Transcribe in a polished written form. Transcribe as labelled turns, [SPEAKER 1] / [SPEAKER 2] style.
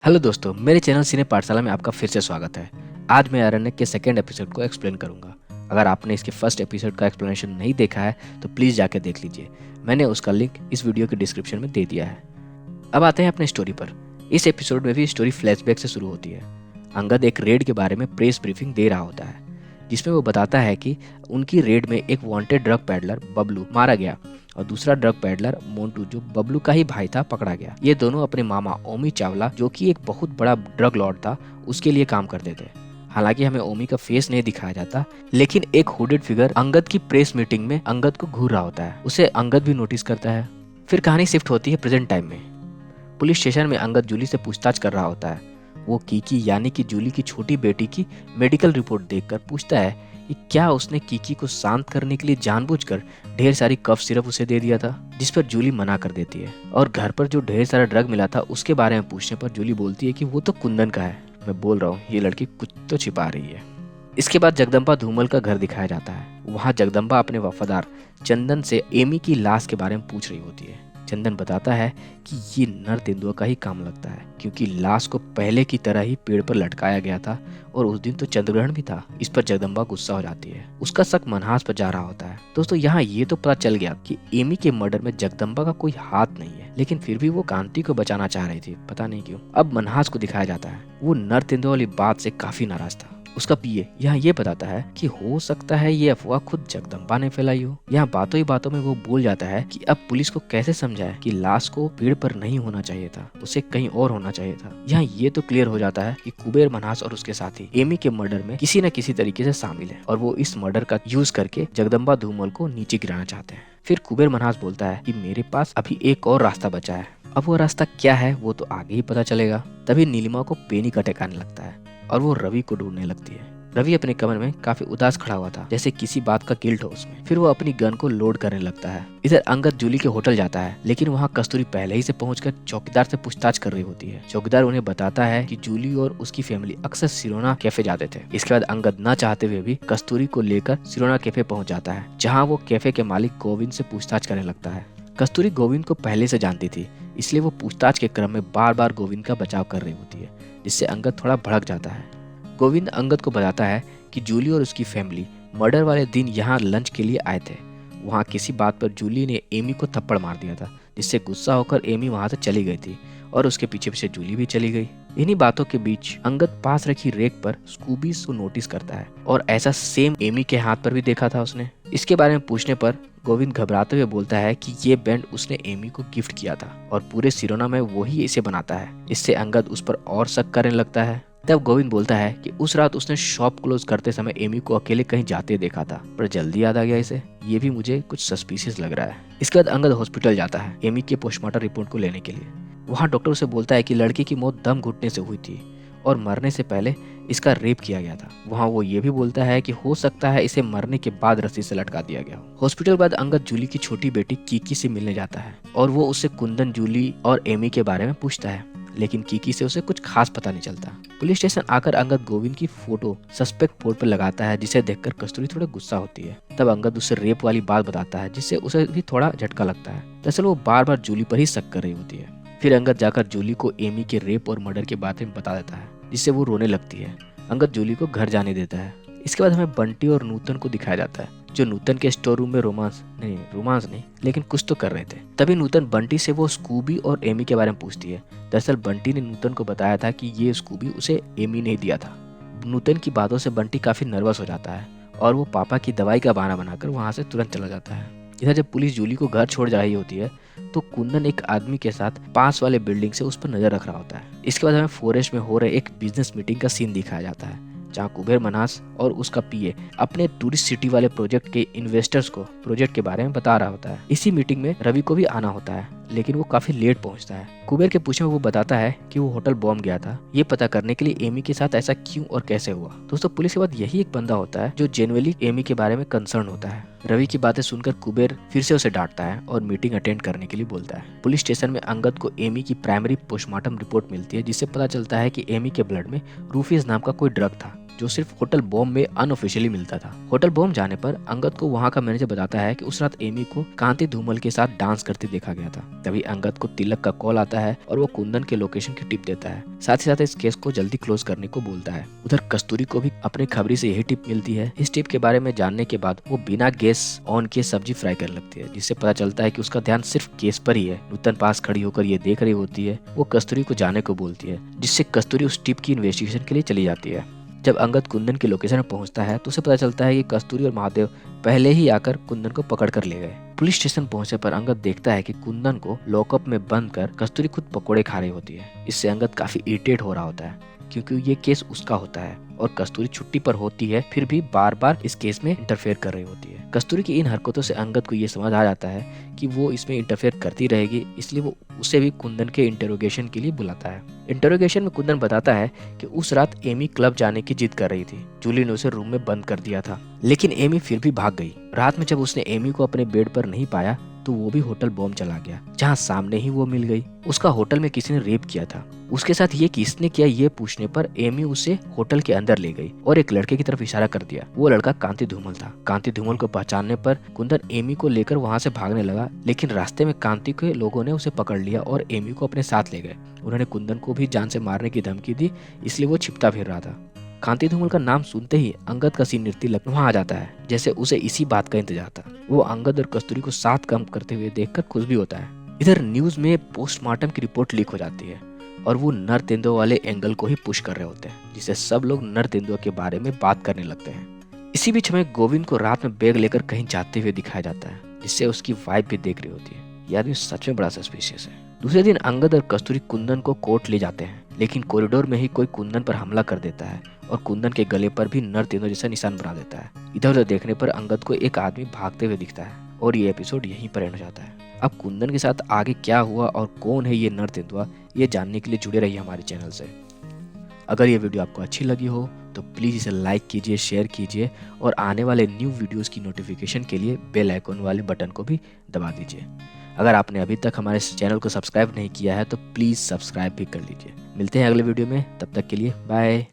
[SPEAKER 1] Hello दोस्तों, मेरे channel सिने पाठशाला में आपका फिर से स्वागत है। आज मैं आरण्यक के सेकेंड एपिसोड को एक्सप्लेन करूंगा। अगर आपने इसके फर्स्ट एपिसोड का एक्सप्लेनेशन नहीं देखा है तो प्लीज़ जाके देख लीजिए। मैंने उसका लिंक इस वीडियो के डिस्क्रिप्शन में दे दिया है। अब आते हैं अपने स्टोरी पर। इस एपिसोड में भी स्टोरी फ्लैशबैक से शुरू होती है। अंगद एक रेड के बारे में प्रेस ब्रीफिंग दे रहा होता है, जिसमें वो बताता है कि उनकी रेड में एक वांटेड ड्रग पैडलर बबलू मारा गया और दूसरा ड्रग पैडलर मोन्टू, जो बबलू का ही भाई था, पकड़ा गया। ये दोनों अपने मामा ओमी चावला, जो कि एक बहुत बड़ा ड्रग लॉर्ड था, उसके लिए काम करते थे। हालांकि हमें ओमी का फेस नहीं दिखाया जाता, लेकिन एक हुडेड फिगर अंगद की प्रेस मीटिंग में अंगद को घूर रहा होता है। उसे अंगद भी नोटिस करता है। फिर कहानी शिफ्ट होती है प्रेजेंट टाइम में। पुलिस स्टेशन में अंगद जूली से पूछताछ कर रहा होता है। वो कीकी यानी कि जूली की छोटी बेटी की मेडिकल रिपोर्ट देखकर पूछता है कि क्या उसने कीकी को शांत करने के लिए जानबूझकर ढेर सारी कफ सिरप उसे दे दिया था, जिस पर जूली मना कर देती है। और घर पर जो ढेर सारा ड्रग मिला था उसके बारे में पूछने पर जूली बोलती है कि वो तो कुंदन का है। मैं बोल रहा हूँ ये लड़की कुछ तो छिपा रही है। इसके बाद जगदम्बा धूमल का घर दिखाया जाता है। वहाँ जगदम्बा अपने वफादार चंदन से एमी की लाश के बारे में पूछ रही होती है। चंदन बताता है कि ये नर तेंदुआ का ही काम लगता है, क्योंकि लाश को पहले की तरह ही पेड़ पर लटकाया गया था और उस दिन तो चंद्रग्रहण भी था। इस पर जगदम्बा गुस्सा हो जाती है। उसका शक मनहास पर जा रहा होता है। दोस्तों, यहाँ ये तो पता चल गया कि एमी के मर्डर में जगदम्बा का कोई हाथ नहीं है, लेकिन फिर भी वो कांति को बचाना चाह रही थी, पता नहीं क्यों। अब मनहास को दिखाया जाता है। वो नर तेंदुआ वाली बात से काफी नाराज था। उसका पीए यहाँ ये बताता है कि हो सकता है ये अफवाह खुद जगदम्बा ने फैलाई हो। यहाँ बातों ही बातों में वो बोल जाता है कि अब पुलिस को कैसे समझाए कि लाश को पेड़ पर नहीं होना चाहिए था, उसे कहीं और होना चाहिए था। यहाँ ये तो क्लियर हो जाता है कि कुबेर मनहास और उसके साथी एमी के मर्डर में किसी न किसी तरीके से शामिल है और वो इस मर्डर का यूज करके जगदम्बा धूमल को नीचे गिराना चाहते हैं। फिर कुबेर मनहास बोलता है कि मेरे पास अभी एक और रास्ता बचा है। अब वो रास्ता क्या है वो तो आगे ही पता चलेगा। तभी नीलिमा को पेनी का ठिकाने लगता है और वो रवि को ढूंढने लगती है। रवि अपने कमरे में काफी उदास खड़ा हुआ था, जैसे किसी बात का गिल्ट हो उसमें। फिर वो अपनी गन को लोड करने लगता है। इधर अंगद जूली के होटल जाता है, लेकिन वहाँ कस्तूरी पहले ही से पहुंचकर चौकीदार से पूछताछ कर रही होती है। चौकीदार उन्हें बताता है कि जूली और उसकी फैमिली अक्सर सिरोना कैफे जाते थे। इसके बाद अंगद न चाहते हुए भी कस्तूरी को लेकर सिरोना कैफे पहुँच जाता है, जहाँ वो कैफे के मालिक गोविंद से पूछताछ करने लगता है। कस्तूरी गोविंद को पहले से जानती थी, इसलिए वो पूछताछ के क्रम में बार बार गोविंद का बचाव कर रही होती है, जिससे अंगद थोड़ा भड़क जाता है। गोविंद अंगद को बताता है कि जूली और उसकी फैमिली मर्डर वाले दिन यहाँ लंच के लिए आए थे। वहाँ किसी बात पर जूली ने एमी को थप्पड़ मार दिया था, जिससे गुस्सा होकर एमी वहाँ से चली गई थी और उसके पीछे पीछे जूली भी चली गई। इन्हीं बातों के बीच अंगद पास रखी रेक पर स्कूबी को नोटिस करता है और ऐसा सेम एमी के हाथ पर भी देखा था उसने। इसके बारे में पूछने पर गोविंद घबराते हुए बोलता है कि ये बैंड उसने एमी को गिफ्ट किया था और पूरे सिरोना में वही इसे बनाता है। इससे अंगद उस पर और शक करने लगता है। तब गोविंद बोलता है कि उस रात उसने शॉप क्लोज करते समय एमी को अकेले कहीं जाते देखा था, पर जल्दी याद आ गया इसे। ये भी मुझे कुछ सस्पिशियस लग रहा है। इसके बाद अंगद हॉस्पिटल जाता है एमी के पोस्टमार्टम रिपोर्ट को लेने के लिए। वहाँ डॉक्टर उसे बोलता है कि लड़की की मौत दम घुटने से हुई थी और मरने से पहले इसका रेप किया गया था। वहाँ वो ये भी बोलता है कि हो सकता है इसे मरने के बाद रस्सी से लटका दिया गया हो। हॉस्पिटल बाद अंगद जूली की छोटी बेटी कीकी से मिलने जाता है और वो उससे कुंदन, जूली और एमी के बारे में पूछता है, लेकिन कीकी से उसे कुछ खास पता नहीं चलता। पुलिस स्टेशन आकर अंगद गोविंद की फोटो सस्पेक्ट बोर्ड पर लगाता है, जिसे देखकर कस्तूरी थोड़ा गुस्सा होती है। तब अंगद उसे रेप वाली बात बताता है, जिससे उसे भी थोड़ा झटका लगता है। दरअसल वो बार बार जूली पर ही शक कर रही होती है। फिर अंगद जाकर जूली को एमी के रेप और मर्डर के बारे में बता देता है, जिससे वो रोने लगती है। अंगद जूली को घर जाने देता है। इसके बाद हमें बंटी और नूतन को दिखाया जाता है, जो नूतन के स्टोर रूम में रोमांस नहीं लेकिन कुछ तो कर रहे थे। तभी नूतन बंटी से वो स्कूबी और एमी के बारे में पूछती है। दरअसल बंटी ने नूतन को बताया था कि ये स्कूबी उसे एमी ने दिया था। नूतन की बातों से बंटी काफी नर्वस हो जाता है और वो पापा की दवाई का बहाना बनाकर वहाँ से तुरंत चला जाता है। इधर जब पुलिस जूली को घर छोड़ जा रही होती है तो कुंदन एक आदमी के साथ पास वाले बिल्डिंग से उस पर नजर रख रहा होता है। इसके बाद हमें फॉरेस्ट में हो रहे एक बिजनेस मीटिंग का सीन दिखाया जाता है, जहाँ कुबेर मनहास और उसका पीए अपने टूरिस्ट सिटी वाले प्रोजेक्ट के इन्वेस्टर्स को प्रोजेक्ट के बारे में बता रहा होता है। इसी मीटिंग में रवि को भी आना होता है, लेकिन वो काफी लेट पहुंचता है। कुबेर के पूछने में वो बताता है कि वो होटल बॉम्ब गया था, ये पता करने के लिए एमी के साथ ऐसा क्यों और कैसे हुआ। दोस्तों, पुलिस के बाद यही एक बंदा होता है जो जेन्युइनली एमी के बारे में कंसर्न होता है। रवि की बातें सुनकर कुबेर फिर से उसे डांटता है और मीटिंग अटेंड करने के लिए बोलता है। पुलिस स्टेशन में अंगद को एमी की प्राइमरी पोस्टमार्टम रिपोर्ट मिलती है, जिससे पता चलता है कि एमी के ब्लड में रूफीज नाम का कोई ड्रग था, जो सिर्फ होटल बॉम्ब में अनऑफिशियली मिलता था। होटल बॉम्ब जाने पर अंगद को वहाँ का मैनेजर बताता है कि उस रात एमी को कांति धूमल के साथ डांस करते देखा गया था। तभी अंगद को तिलक का कॉल आता है और वो कुंदन के लोकेशन की टिप देता है। साथ ही साथ इस केस को जल्दी क्लोज करने को बोलता है। उधर कस्तूरी को भी अपने खबरी से यही टिप मिलती है। इस टिप के बारे में जानने के बाद वो बिना गैस ऑन किए सब्जी फ्राई करने लगती है, जिससे पता चलता है कि उसका ध्यान सिर्फ केस पर ही है। नूतन पास खड़ी होकर ये देख रही होती है। वो कस्तूरी को जाने को बोलती है, जिससे कस्तूरी उस टिप की इन्वेस्टिगेशन के लिए चली जाती है। जब अंगद कुंदन की लोकेशन पर पहुंचता है तो उसे पता चलता है कि कस्तूरी और महादेव पहले ही आकर कुंदन को पकड़ कर ले गए। पुलिस स्टेशन पहुंचने पर अंगद देखता है कि कुंदन को लॉकअप में बंद कर कस्तूरी खुद पकोड़े खा रही होती है। इससे अंगद काफी इरिटेट हो रहा होता है, क्योंकि ये केस उसका होता है और कस्तूरी छुट्टी पर होती है, फिर भी बार बार इस केस में इंटरफेयर कर रही होती है। कस्तूरी की इन हरकतों से अंगद को ये समझ आ जाता है कि वो इसमें इंटरफेयर करती रहेगी, इसलिए वो उसे भी कुंदन के इंटरोगेशन के लिए बुलाता है। इंटरोगेशन में कुंदन बताता है कि उस रात एमी क्लब जाने की जिद कर रही थी। जूली ने उसे रूम में बंद कर दिया था, लेकिन एमी फिर भी भाग गई। रात में जब उसने एमी को अपने बेड पर नहीं पाया तो वो भी होटल बॉम्ब चला गया, जहाँ सामने ही वो मिल गई। उसका होटल में किसी ने रेप किया था। उसके साथ ये किसने किया ये पूछने पर एमी उसे होटल के अंदर ले गई और एक लड़के की तरफ इशारा कर दिया। वो लड़का कांति धूमल था। कांति धूमल को पहचानने पर कुंदन एमी को लेकर वहाँ से भागने लगा, लेकिन रास्ते में कांति के लोगों ने उसे पकड़ लिया और एमी को अपने साथ ले गए। उन्होंने कुंदन को भी जान से मारने की धमकी दी, इसलिए वो छिपता फिर रहा था। कांति धूमल का नाम सुनते ही अंगद का सीन तिलक वहाँ आ जाता है, जैसे उसे इसी बात का इंतजार था। वो अंगद और कस्तूरी को साथ काम करते हुए देखकर खुश भी होता है। इधर न्यूज में पोस्टमार्टम की रिपोर्ट लीक हो जाती है और वो नर तेंदुआ वाले एंगल को ही पुश कर रहे होते हैं, जिससे सब लोग नर तेंदुआ के बारे में बात करने लगते हैं। इसी बीच हमें गोविंद को रात में बैग लेकर कहीं जाते हुए दिखाया जाता है, जिससे उसकी वाइफ भी देख रही होती है। ये आदमी सच में बड़ा सस्पिशियस है। दूसरे दिन अंगद और कस्तूरी कुंदन को कोर्ट ले जाते हैं, लेकिन कॉरिडोर में ही कोई कुंदन पर हमला कर देता है और कुंदन के गले पर भी नर तेंदुआ जैसा निशान बना देता है। इधर उधर देखने पर अंगद को एक आदमी भागते हुए दिखता है और ये एपिसोड यहीं पर एंड हो जाता है। अब कुंदन के साथ आगे क्या हुआ और कौन है ये नर तेंदुआ, ये जानने के लिए जुड़े रहिए हमारे चैनल से। अगर ये वीडियो आपको अच्छी लगी हो तो प्लीज़ इसे लाइक कीजिए, शेयर कीजिए और आने वाले न्यू वीडियोस की नोटिफिकेशन के लिए बेल आइकन वाले बटन को भी दबा दीजिए। अगर आपने अभी तक हमारे चैनल को सब्सक्राइब नहीं किया है तो प्लीज़ सब्सक्राइब भी कर लीजिए। मिलते हैं अगले वीडियो में, तब तक के लिए बाय।